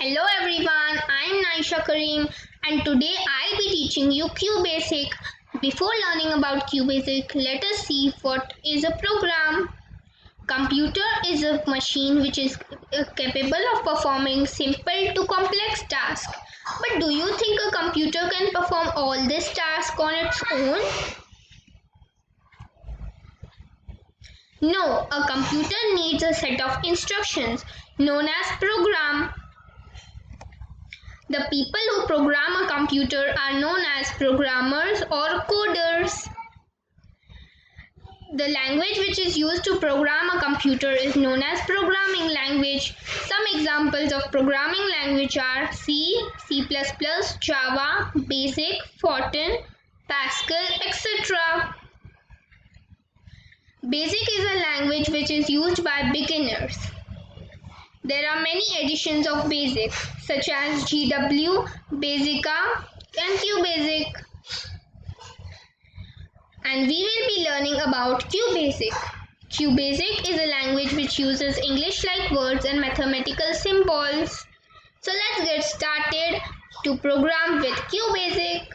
Hello everyone, I am Nysa Karim and today I'll be teaching you QBasic. Before learning about QBasic, let us see what is a program. Computer is a machine which is capable of performing simple to complex tasks. But do you think a computer can perform all these tasks on its own? No, a computer needs a set of instructions known as program. The people who program a computer are known as programmers or coders. The language which is used to program a computer is known as programming language. Some examples of programming language are C, C++, Java, Basic, Fortran, Pascal, etc. Basic is a language which is used by beginners. There are many editions of Basic such as GW, Basica and QBasic. And we will be learning about QBasic. QBasic is a language which uses English-like words and mathematical symbols. So let's get started to program with QBasic.